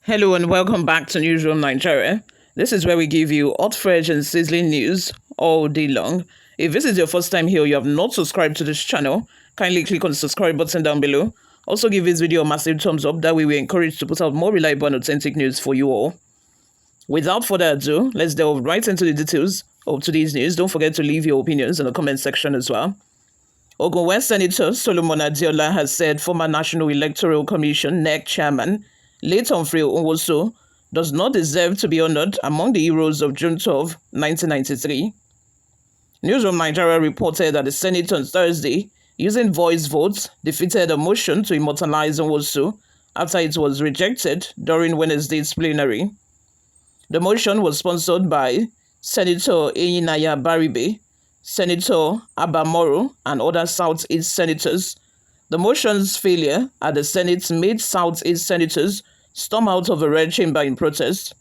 Hello and welcome back to Newsroom Nigeria. This is where we give you hot, fresh and sizzling news all day long. If this is your first time here, you have not subscribed to this channel, kindly click on the subscribe button down below. Also give this video a massive thumbs up, that way we're encouraged to put out more reliable and authentic news for you all. Without further ado, let's delve right into the details of today's news. Don't forget to leave your opinions in the comment section as well. Okoye Senator Solomon Adeola has said former National Electoral Commission NEC chairman late Humphrey Nwosu does not deserve to be honored among the heroes of June 12, 1993. Newsroom Nigeria reported that the Senate on Thursday, using voice votes, defeated a motion to immortalize Nwosu after it was rejected during Wednesday's plenary. The motion was sponsored by Senator Eyinaya Baribe, Senator Abamoro, and other Southeast senators. The motion's failure at the Senate made Southeast senators storm out of the Red Chamber in protest.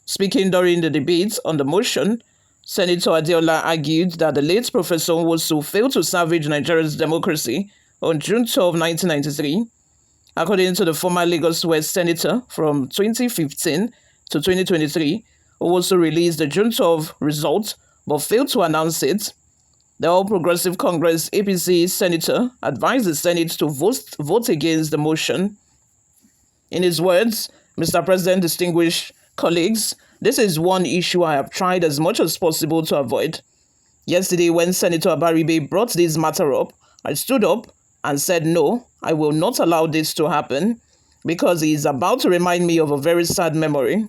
Speaking during the debate on the motion, Senator Adeola argued that the late Professor Nwosu failed to salvage Nigeria's democracy on June 12, 1993. According to the former Lagos West senator from 2015 to 2023, Nwosu released the June 12 result but failed to announce it. The All Progressive Congress APC senator advised the Senate to vote against the motion. In his words, Mr. President, distinguished colleagues, this is one issue I have tried as much as possible to avoid. Yesterday, when Senator Baribe brought this matter up, I stood up and said, no, I will not allow this to happen because he is about to remind me of a very sad memory.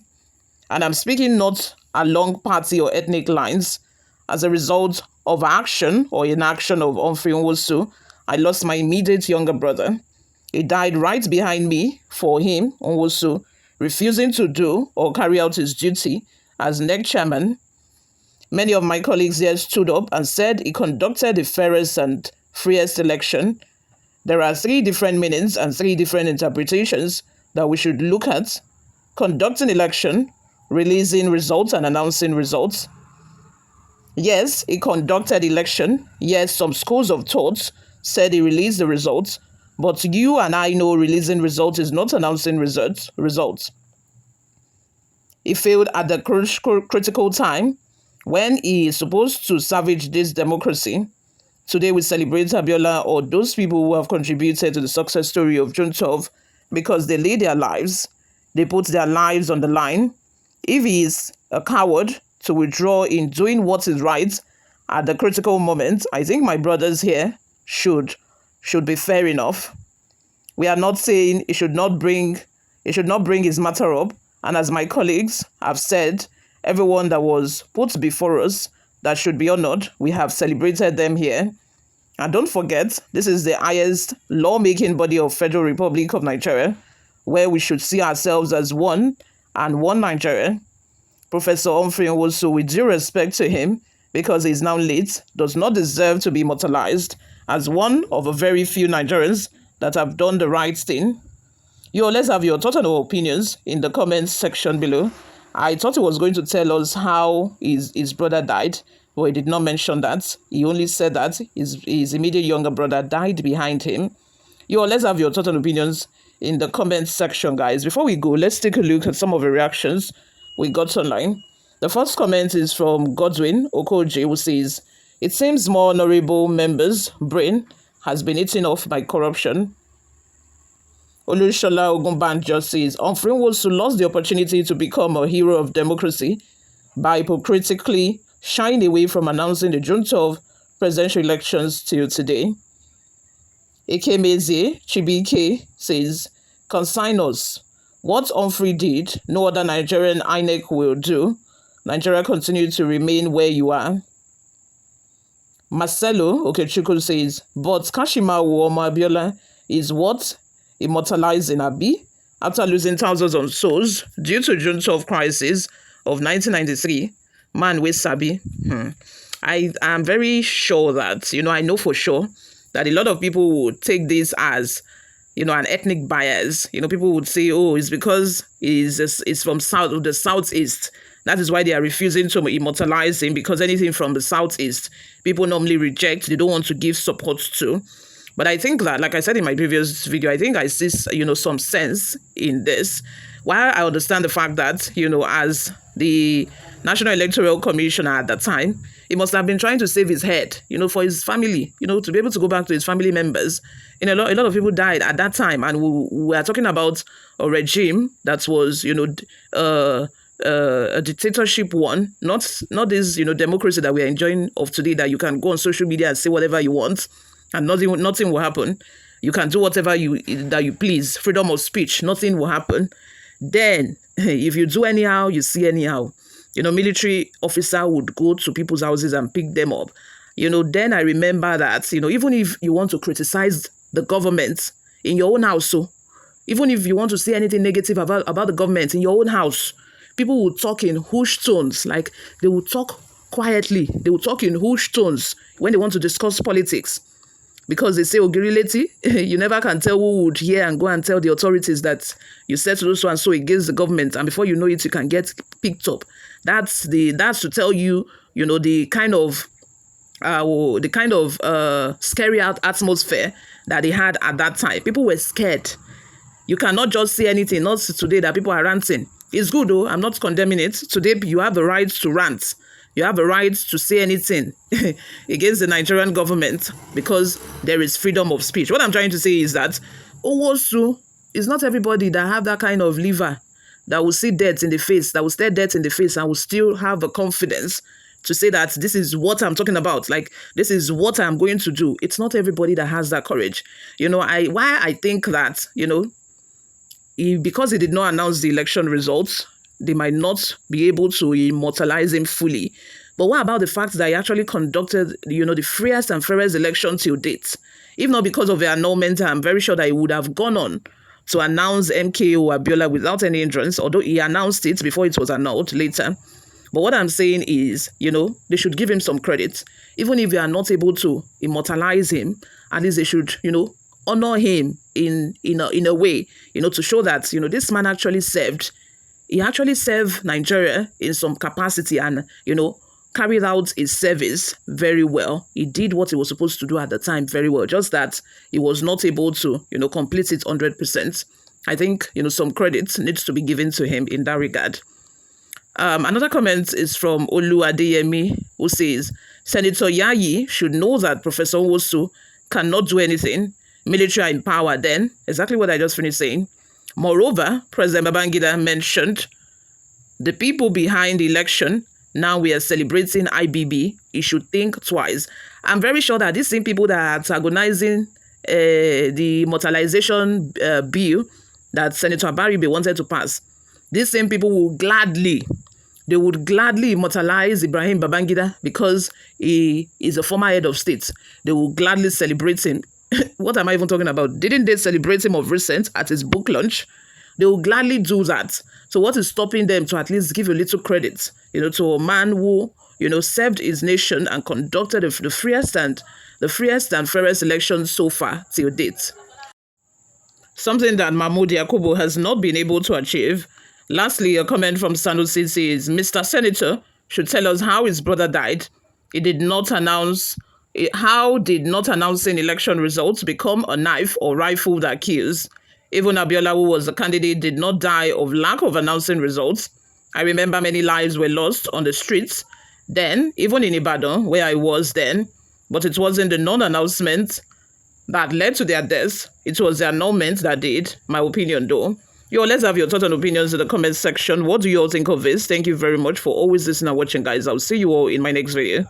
And I'm speaking not along party or ethnic lines. As a result of action or inaction of Humphrey Nwosu, I lost my immediate younger brother. He died right behind me. For him, Nwosu, refusing to do or carry out his duty as NEC chairman. Many of my colleagues here stood up and said he conducted the fairest and freest election. There are three different meanings and three different interpretations that we should look at: conducting election, releasing results and announcing results. Yes, he conducted election. Yes, some schools of thought said he released the results. But you and I know releasing results is not announcing results. He failed at the critical time when he is supposed to salvage this democracy. Today we celebrate Adeola or those people who have contributed to the success story of June 12 because they laid their lives. They put their lives on the line. If he is a coward to withdraw in doing what is right at the critical moment, I think my brothers here should be fair enough. We are not saying he should not bring his matter up. And as my colleagues have said, everyone that was put before us that should be honored, we have celebrated them here. And don't forget, this is the highest lawmaking body of Federal Republic of Nigeria, where we should see ourselves as one and one Nigeria. Professor Humphrey Nwosu, with due respect to him, because he is now late, does not deserve to be immortalized as one of a very few Nigerians that have done the right thing. Let's have your thoughts and opinions in the comments section below. I thought he was going to tell us how his brother died, but he did not mention that. He only said that his immediate younger brother died behind him. Let's have your thoughts and opinions in the comments section, guys. Before we go, let's take a look at some of the reactions we got online. The first comment is from Godwin Okoye, who says, it seems more honorable members' brain has been eaten off by corruption. Olushola Ogunbanjo says, Humphrey Nwosu lost the opportunity to become a hero of democracy by hypocritically shying away from announcing the June 12 presidential elections till today. Ekemeze Chibike says, consign us. What Humphrey did, no other Nigerian INEC will do. Nigeria continue to remain where you are. Marcelo Okechukwu says, but Kashima Uoma Adeola is what? Immortalizing Abi? After losing thousands of souls due to June 12 crisis of 1993, man with Sabi. I am very sure that, I know for sure that a lot of people would take this as an ethnic bias. People would say, oh, it's because it's from the Southeast. That is why they are refusing to immortalize him, because anything from the Southeast, people normally reject. They don't want to give support to. But I think that, like I said in my previous video, I think I see, some sense in this. While I understand the fact that, as the National Electoral Commissioner at that time, he must have been trying to save his head, for his family, to be able to go back to his family members. A lot of people died at that time, and we are talking about a regime that was, a dictatorship one, not this, democracy that we are enjoying of today, that you can go on social media and say whatever you want, and nothing will happen. You can do whatever you please, freedom of speech, nothing will happen. Then, if you do anyhow, you see anyhow. Military officer would go to people's houses and pick them up. Then I remember that, even if you want to criticize the government in your own house, so even if you want to say anything negative about the government in your own house, people will talk in hushed tones, like they will talk quietly. They will talk in hushed tones when they want to discuss politics. Because they say, Ogirileti, you never can tell who would hear and go and tell the authorities that you said so and so against the government, and before you know it, you can get picked up. That's to tell you, the kind of scary atmosphere that they had at that time. People were scared. You cannot just say anything. Not today that people are ranting. It's good though. I'm not condemning it. Today you have the right to rant. You have a right to say anything against the Nigerian government because there is freedom of speech. What I'm trying to say is that Nwosu is not everybody that have that kind of liver that will see death in the face, that will stare death in the face and will still have the confidence to say that this is what I'm talking about. Like, this is what I'm going to do. It's not everybody that has that courage. Why I think that, because he did not announce the election results, they might not be able to immortalize him fully. But what about the fact that he actually conducted, the freest and fairest election till date? If not because of the annulment, I'm very sure that he would have gone on to announce MKO Adeola without any hindrance, although he announced it before it was annulled later. But what I'm saying is, they should give him some credit. Even if they are not able to immortalize him, at least they should, honor him in a way, to show that, this man actually served. He actually served Nigeria in some capacity and, carried out his service very well. He did what he was supposed to do at the time very well, just that he was not able to, complete it 100%. I think, some credit needs to be given to him in that regard. Another comment is from Olu Adeyemi, who says, Senator Yayi should know that Professor Nwosu cannot do anything. Military are in power then. Exactly what I just finished saying. Moreover, President Babangida mentioned the people behind the election. Now we are celebrating IBB. He should think twice. I'm very sure that these same people that are antagonizing the immortalization bill that Senator Abaribe wanted to pass, these same people would gladly immortalize Ibrahim Babangida because he is a former head of state. They will gladly celebrate him. What am I even talking about? Didn't they celebrate him of recent at his book launch? They will gladly do that. So what is stopping them to at least give a little credit, to a man who, served his nation and conducted the freest and fairest elections so far till date? Something that Mahmoud Yakubu has not been able to achieve. Lastly, a comment from Sanusi says, Mr. Senator should tell us how his brother died. How did not announcing election results become a knife or rifle that kills? Even Adeola, who was a candidate, did not die of lack of announcing results. I remember many lives were lost on the streets then, even in Ibadan, where I was then. But it wasn't the non-announcement that led to their deaths. It was the annulment that did, my opinion though. Let's have your thoughts and opinions in the comment section. What do you all think of this? Thank you very much for always listening and watching, guys. I'll see you all in my next video.